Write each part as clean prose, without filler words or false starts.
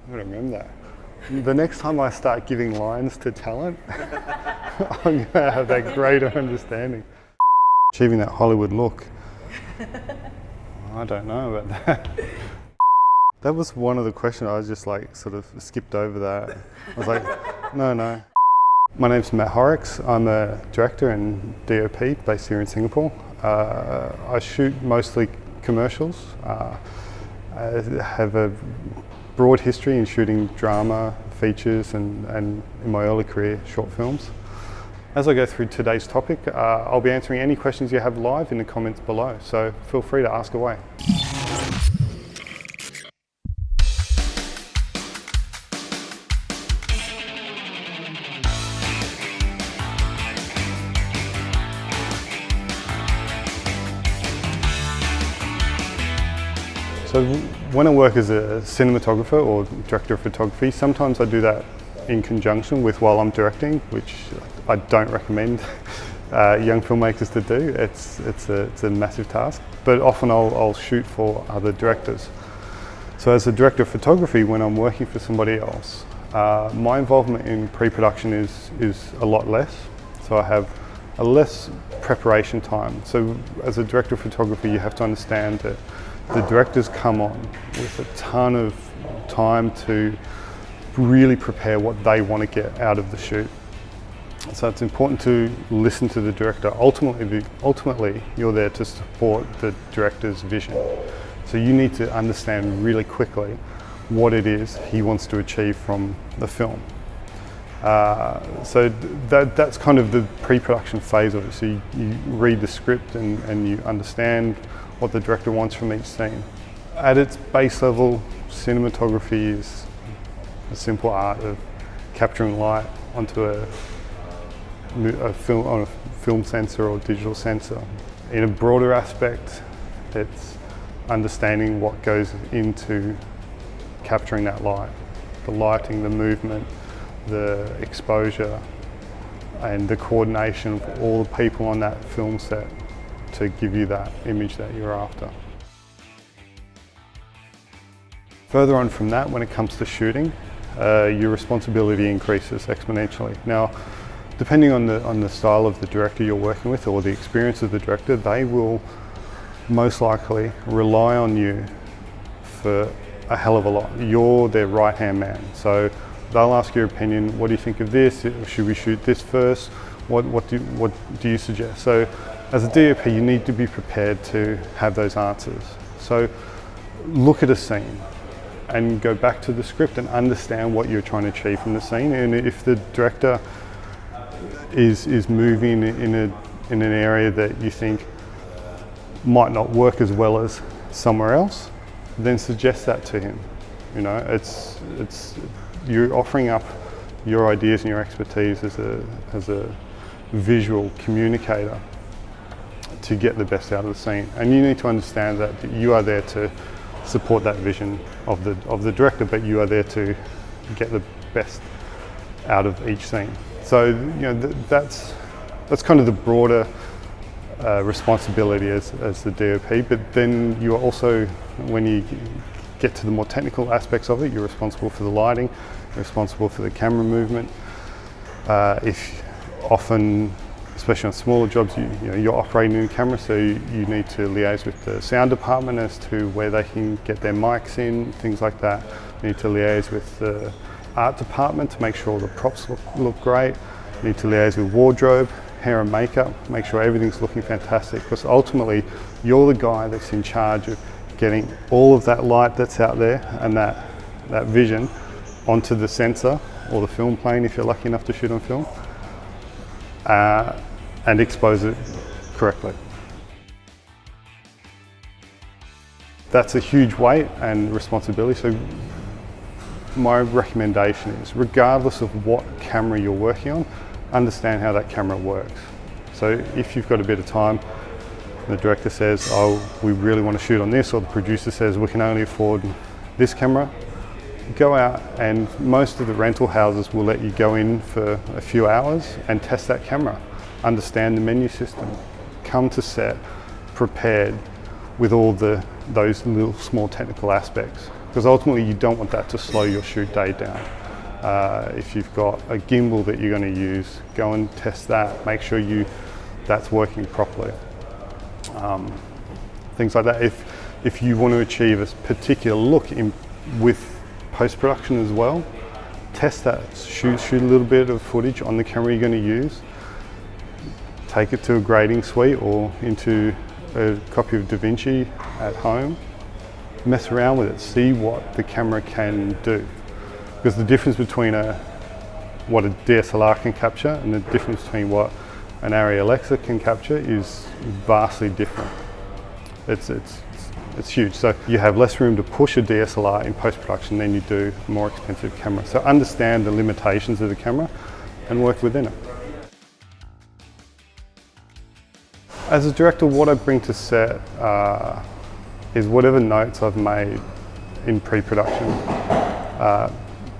I don't remember that. The next time I start giving lines to talent, I'm going to have that greater understanding. Achieving that Hollywood look. I don't know about that. That was one of the questions. I just like sort of skipped over that. I was like, no. My name's Matt Horrex. I'm a director and DOP based here in Singapore. I shoot mostly commercials. I have a broad history in shooting drama, features, and in my early career, short films. As I go through today's topic, I'll be answering any questions you have live in the comments below, so feel free to ask away. So when I work as a cinematographer or director of photography, sometimes I do that in conjunction with while I'm directing, which I don't recommend young filmmakers to do. It's a massive task, but often I'll shoot for other directors. So as a director of photography, when I'm working for somebody else, my involvement in pre-production is a lot less. So I have a less preparation time. So as a director of photography, you have to understand that the directors come on with a ton of time to really prepare what they want to get out of the shoot. So it's important to listen to the director. Ultimately, you're there to support the director's vision. So you need to understand really quickly what it is he wants to achieve from the film. So that's kind of the pre-production phase of it. So you read the script and you understand what the director wants from each scene. At its base level, cinematography is a simple art of capturing light onto a film sensor or digital sensor. In a broader aspect, it's understanding what goes into capturing that light. The lighting, the movement, the exposure, and the coordination of all the people on that film set to give you that image that you're after. Further on from that, when it comes to shooting, your responsibility increases exponentially. Now, depending on the style of the director you're working with or the experience of the director, they will most likely rely on you for a hell of a lot. You're their right-hand man. So they'll ask your opinion. What do you think of this? Should we shoot this first? What do you suggest? So as a DOP, you need to be prepared to have those answers. So look at a scene and go back to the script and understand what you're trying to achieve from the scene. And if the director is moving in an area that you think might not work as well as somewhere else, then suggest that to him. You know, it's you're offering up your ideas and your expertise as a visual communicator to get the best out of the scene. And you need to understand that you are there to support that vision of the director, but you are there to get the best out of each scene. So you know that's kind of the broader responsibility as the DOP. But then you are also, when you get to the more technical aspects of it, you're responsible for the lighting, you're responsible for the camera movement. If often, especially on smaller jobs, you're operating in camera, so you need to liaise with the sound department as to where they can get their mics in, things like that. You need to liaise with the art department to make sure all the props look great. You need to liaise with wardrobe, hair and makeup, make sure everything's looking fantastic, because ultimately you're the guy that's in charge of getting all of that light that's out there and that vision onto the sensor or the film plane if you're lucky enough to shoot on film, and expose it correctly. That's a huge weight and responsibility. So my recommendation is, regardless of what camera you're working on, understand how that camera works. So if you've got a bit of time, the director says, oh, we really want to shoot on this, or the producer says we can only afford this camera, go out, and most of the rental houses will let you go in for a few hours and test that camera, understand the menu system, come to set prepared with all those little small technical aspects. because ultimately you don't want that to slow your shoot day down. If you've got a gimbal that you're going to use, go and test that, make sure that's working properly. Things like that. If you want to achieve a particular look with post-production as well, test that. Shoot a little bit of footage on the camera you're going to use. Take it to a grading suite or into a copy of DaVinci at home. Mess around with it. See what the camera can do. Because the difference between what a DSLR can capture and the difference between what an Arri Alexa can capture is vastly different. It's huge. So you have less room to push a DSLR in post-production than you do a more expensive camera. So understand the limitations of the camera and work within it. As a director, what I bring to set is whatever notes I've made in pre-production.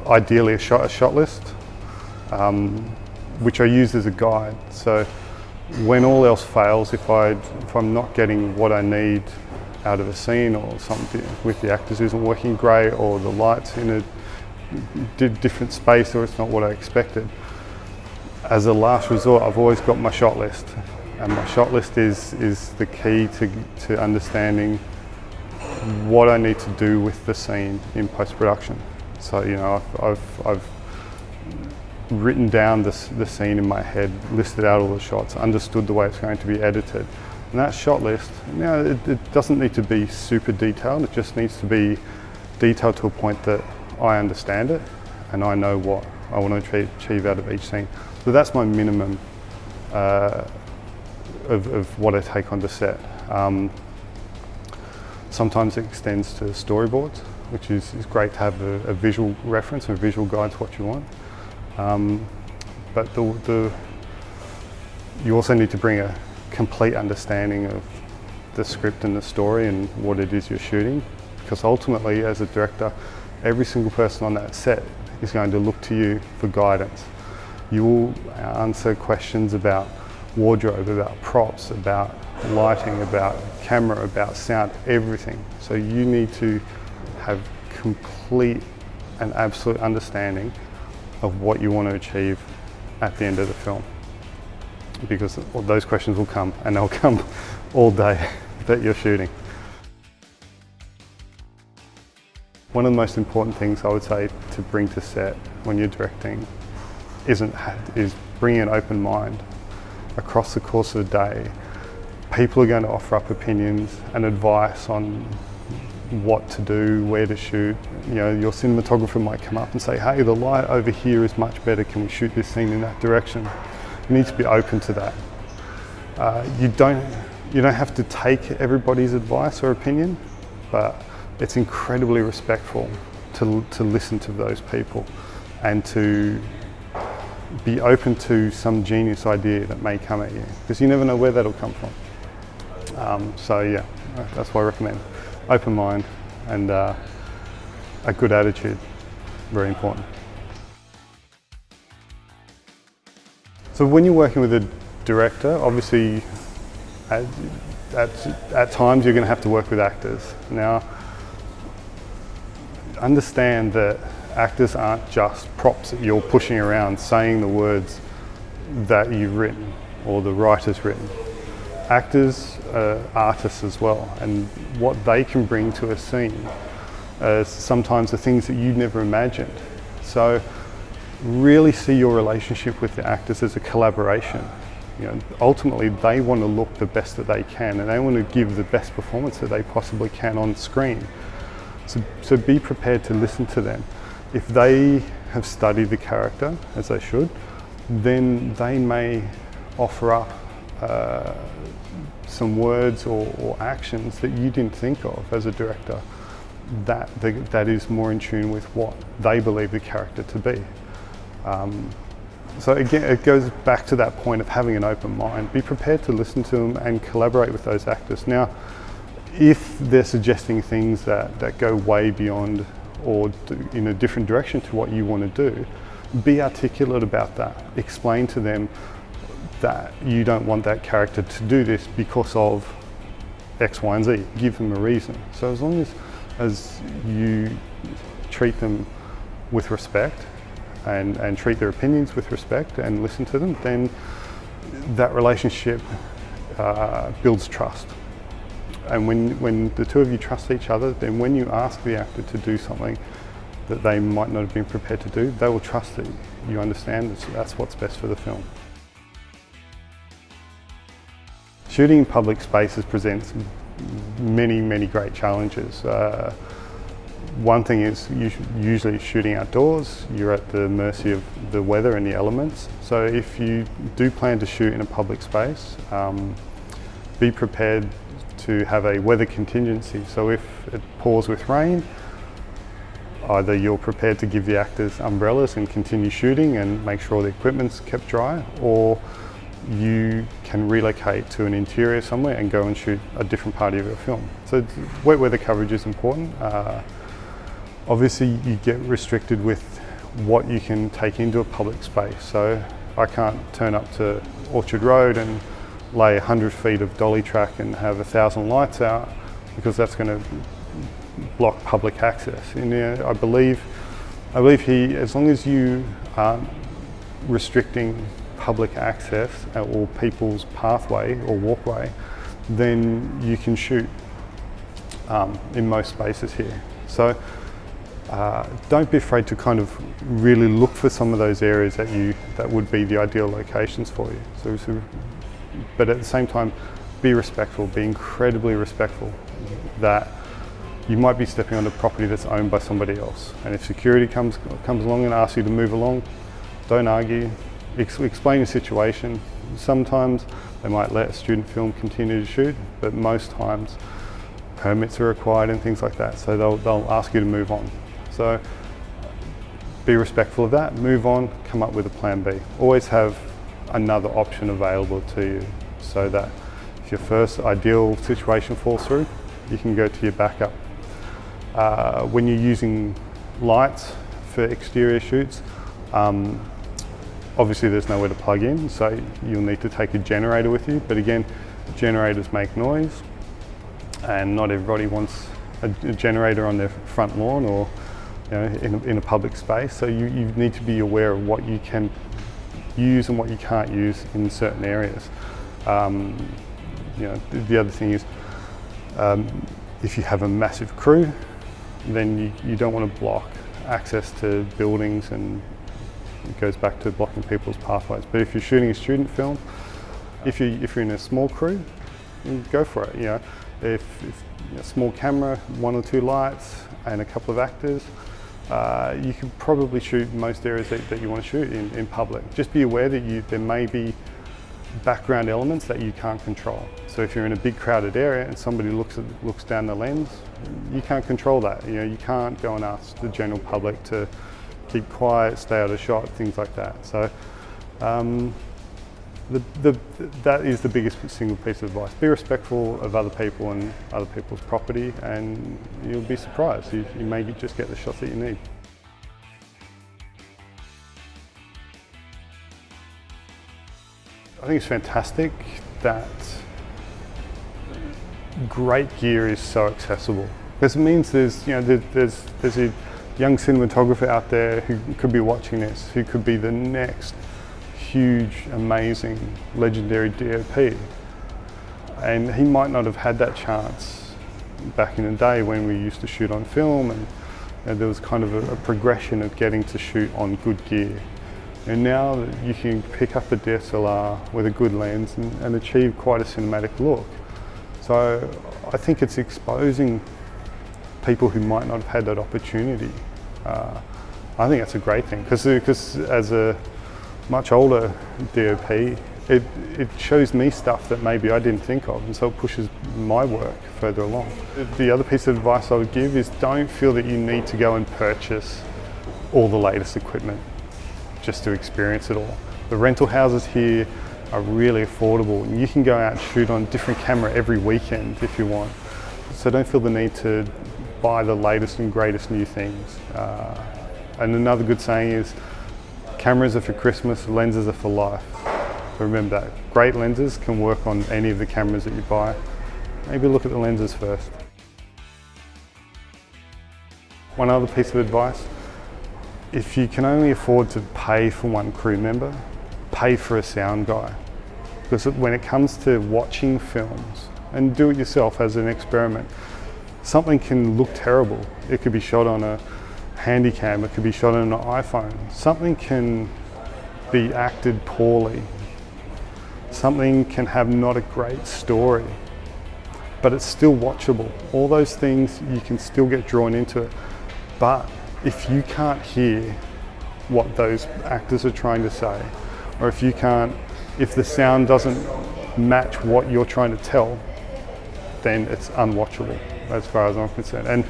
Ideally a shot list, which I use as a guide. So when all else fails, if I'm not getting what I need out of a scene, or something with the actors isn't working great, or the light's in a different space, or it's not what I expected, as a last resort, I've always got my shot list. And my shot list is the key to understanding what I need to do with the scene in post-production. So, you know, I've written down the scene in my head, listed out all the shots, understood the way it's going to be edited. And that shot list, you know, it doesn't need to be super detailed, it just needs to be detailed to a point that I understand it and I know what I want to achieve out of each scene. So that's my minimum of what I take onto set. Sometimes it extends to storyboards, which is great to have a visual reference and a visual guide to what you want. But you also need to bring a complete understanding of the script and the story and what it is you're shooting, because ultimately, as a director, every single person on that set is going to look to you for guidance. You will answer questions about wardrobe, about props, about lighting, about camera, about sound, everything. So you need to have complete and absolute understanding of what you want to achieve at the end of the film, because those questions will come, and they'll come all day that you're shooting. One of the most important things I would say to bring to set when you're directing is bringing an open mind. Across the course of the day, people are going to offer up opinions and advice on what to do, where to shoot. You know, your cinematographer might come up and say, hey, the light over here is much better, can we shoot this scene in that direction? You need to be open to that. You don't have to take everybody's advice or opinion, but it's incredibly respectful to listen to those people and to be open to some genius idea that may come at you, because you never know where that'll come from. So yeah, that's what I recommend. Open mind and a good attitude, very important. So when you're working with a director, obviously at times you're going to have to work with actors. Now, understand that actors aren't just props that you're pushing around saying the words that you've written or the writer's written. Actors are artists as well, and what they can bring to a scene sometimes are things that you never imagined. So really see your relationship with the actors as a collaboration. You know, ultimately they want to look the best that they can, and they want to give the best performance that they possibly can on screen. So be prepared to listen to them. If they have studied the character, as they should, then they may offer up some words or actions that you didn't think of as a director that is more in tune with what they believe the character to be. So again, it goes back to that point of having an open mind. Be prepared to listen to them and collaborate with those actors. Now, if they're suggesting things that go way beyond or in a different direction to what you want to do, be articulate about that. Explain to them that you don't want that character to do this because of X, Y, and Z. Give them a reason. So as long as as you treat them with respect and treat their opinions with respect and listen to them, then that relationship builds trust. And when the two of you trust each other, then when you ask the actor to do something that they might not have been prepared to do, they will trust that you understand that's what's best for the film. Shooting in public spaces presents many great challenges. One thing is usually shooting outdoors, you're at the mercy of the weather and the elements. So if you do plan to shoot in a public space, be prepared to have a weather contingency. So if it pours with rain, either you're prepared to give the actors umbrellas and continue shooting and make sure the equipment's kept dry, or you can relocate to an interior somewhere and go and shoot a different part of your film. So wet weather coverage is important. Obviously you get restricted with what you can take into a public space. So I can't turn up to Orchard Road and lay 100 feet of dolly track and have 1,000 lights out, because that's going to block public access. And I believe as long as you aren't restricting public access or people's pathway or walkway, then you can shoot in most spaces here. So don't be afraid to kind of really look for some of those areas that would be the ideal locations for you. But at the same time, be respectful, be incredibly respectful that you might be stepping on a property that's owned by somebody else. And if security comes along and asks you to move along, don't argue, explain the situation. Sometimes they might let a student film continue to shoot, but most times permits are required and things like that, so they'll ask you to move on. So be respectful of that, move on, come up with a plan B. Always have another option available to you, so that if your first ideal situation falls through, you can go to your backup. When you're using lights for exterior shoots, obviously there's nowhere to plug in, so you'll need to take a generator with you. But again, generators make noise, and not everybody wants a generator on their front lawn or in a public space. So you need to be aware of what you can use and what you can't use in certain areas. The other thing is, if you have a massive crew, then you don't want to block access to buildings, and it goes back to blocking people's pathways. But if you're shooting a student film, if you're in a small crew, go for it. If a small camera, 1 or 2 lights, and a couple of actors, you can probably shoot most areas that you want to shoot in public. Just be aware that there may be background elements that you can't control. So if you're in a big crowded area and somebody looks down the lens, you can't control that. You can't go and ask the general public to keep quiet, stay out of shot, things like that. So that is the biggest single piece of advice. Be respectful of other people and other people's property, and you'll be surprised. You may just get the shots that you need. I think it's fantastic that great gear is so accessible, because it means there's a young cinematographer out there who could be watching this, who could be the next huge, amazing, legendary DOP. And he might not have had that chance back in the day when we used to shoot on film, and there was kind of a progression of getting to shoot on good gear. And now that you can pick up a DSLR with a good lens and achieve quite a cinematic look. So I think it's exposing people who might not have had that opportunity. I think that's a great thing, because as a much older DOP, it shows me stuff that maybe I didn't think of, and so it pushes my work further along. The other piece of advice I would give is, don't feel that you need to go and purchase all the latest equipment just to experience it all. The rental houses here are really affordable, and you can go out and shoot on a different camera every weekend if you want. So don't feel the need to buy the latest and greatest new things. And another good saying is, cameras are for Christmas, lenses are for life. So remember that. Great lenses can work on any of the cameras that you buy. Maybe look at the lenses first. One other piece of advice, if you can only afford to pay for one crew member, pay for a sound guy. Because when it comes to watching films, and do it yourself as an experiment, something can look terrible. It could be shot on a Handycam, it could be shot on an iPhone. Something can be acted poorly. Something can have not a great story, but it's still watchable. All those things, you can still get drawn into it. But if you can't hear what those actors are trying to say, or if the sound doesn't match what you're trying to tell, then it's unwatchable as far as I'm concerned. And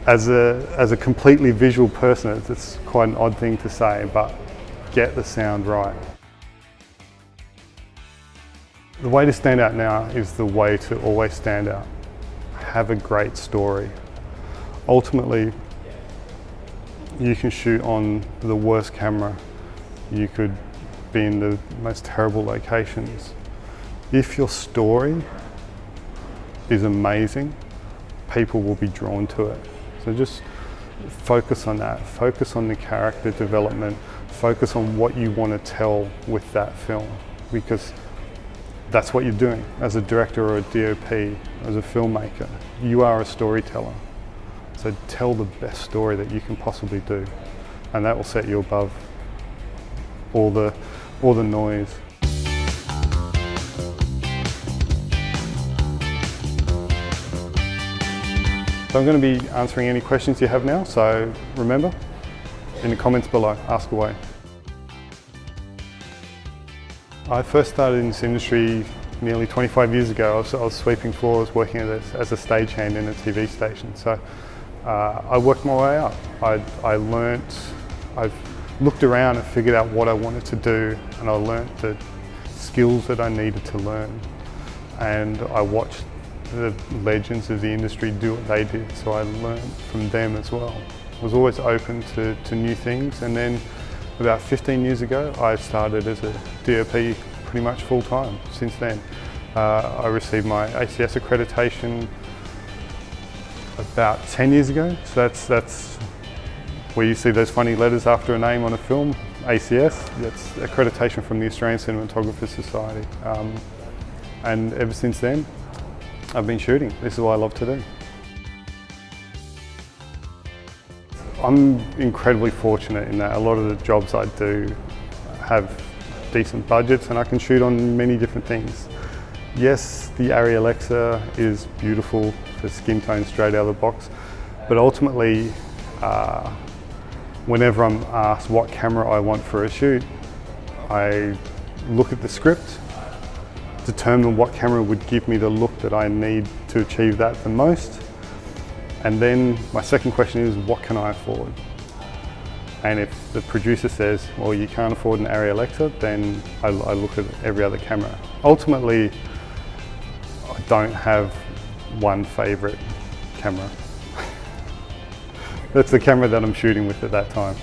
as a completely visual person, it's quite an odd thing to say, but get the sound right. The way to stand out now is the way to always stand out. Have a great story. Ultimately, you can shoot on the worst camera. You could be in the most terrible locations. If your story is amazing, people will be drawn to it. So just focus on that. Focus on the character development. Focus on what you want to tell with that film, because that's what you're doing as a director or a DOP, as a filmmaker. You are a storyteller. So tell the best story that you can possibly do, and that will set you above all the noise. So I'm going to be answering any questions you have now, so remember, in the comments below, ask away. I first started in this industry nearly 25 years ago. I was sweeping floors, working as a stagehand in a TV station. So I worked my way up. I've looked around and figured out what I wanted to do, and I learnt the skills that I needed to learn. And I watched the legends of the industry do what they did, so I learned from them as well. I was always open to new things, and then about 15 years ago I started as a DOP pretty much full time. Since then I received my ACS accreditation about 10 years ago, so that's where you see those funny letters after a name on a film, ACS. That's accreditation from the Australian Cinematography Society, and ever since then I've been shooting. This is what I love to do. I'm incredibly fortunate in that a lot of the jobs I do have decent budgets, and I can shoot on many different things. Yes, the Arri Alexa is beautiful for skin tone straight out of the box, but ultimately, whenever I'm asked what camera I want for a shoot, I look at the script, determine what camera would give me the look that I need to achieve that the most. And then my second question is, what can I afford? And if the producer says, well, you can't afford an Arri Alexa, then I look at every other camera. Ultimately, I don't have one favorite camera. That's the camera that I'm shooting with at that time.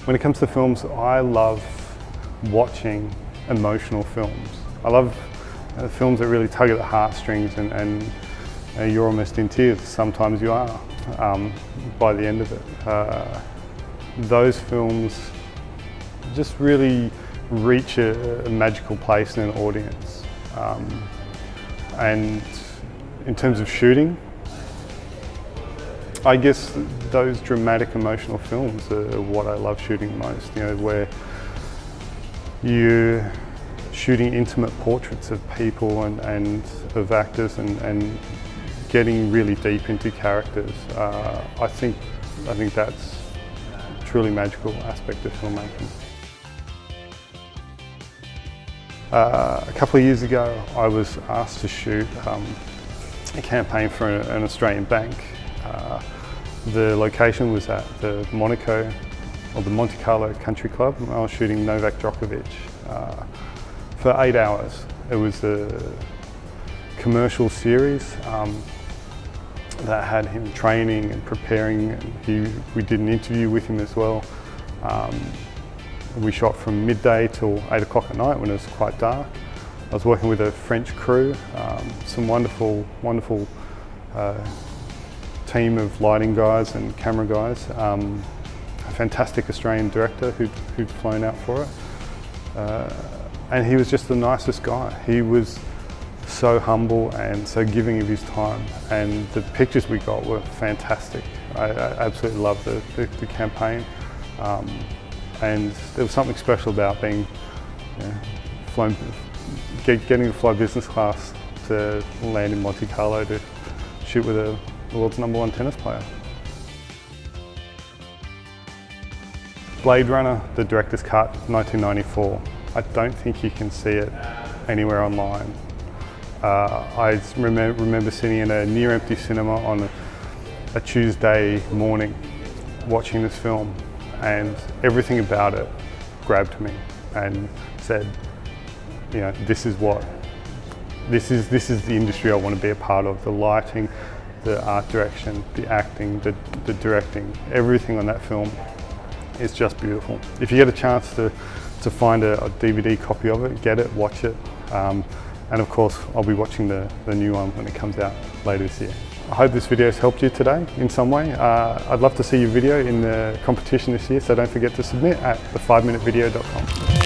When it comes to films, I love watching emotional films. I love films that really tug at the heartstrings, and you're almost in tears. Sometimes you are by the end of it. Those films just really reach a magical place in an audience. And in terms of shooting, I guess those dramatic emotional films are what I love shooting most, you know, where you're shooting intimate portraits of people and of actors, and getting really deep into characters. I think that's a truly magical aspect of filmmaking. A couple of years ago, I was asked to shoot a campaign for an Australian bank. The location was at the Monaco, or the Monte Carlo Country Club, and I was shooting Novak Djokovic for 8 hours. It was a commercial series that had him training and preparing, and we did an interview with him as well. We shot from midday till 8 o'clock at night when it was quite dark. I was working with a French crew, some wonderful team of lighting guys and camera guys, a fantastic Australian director who'd flown out for it, and he was just the nicest guy. He was so humble and so giving of his time, and the pictures we got were fantastic. I absolutely loved the campaign, and there was something special about being getting to fly business class to land in Monte Carlo to shoot with the world's #1 tennis player. Blade Runner, the director's cut, 1994. I don't think you can see it anywhere online. I remember sitting in a near empty cinema on a Tuesday morning watching this film, and everything about it grabbed me and said, this is the industry I want to be a part of. The lighting, the art direction, the acting, the directing, everything on that film is just beautiful. If you get a chance to find a DVD copy of it, get it, watch it. And of course, I'll be watching the new one when it comes out later this year. I hope this video has helped you today in some way. I'd love to see your video in the competition this year, so don't forget to submit at the5minutevideo.com.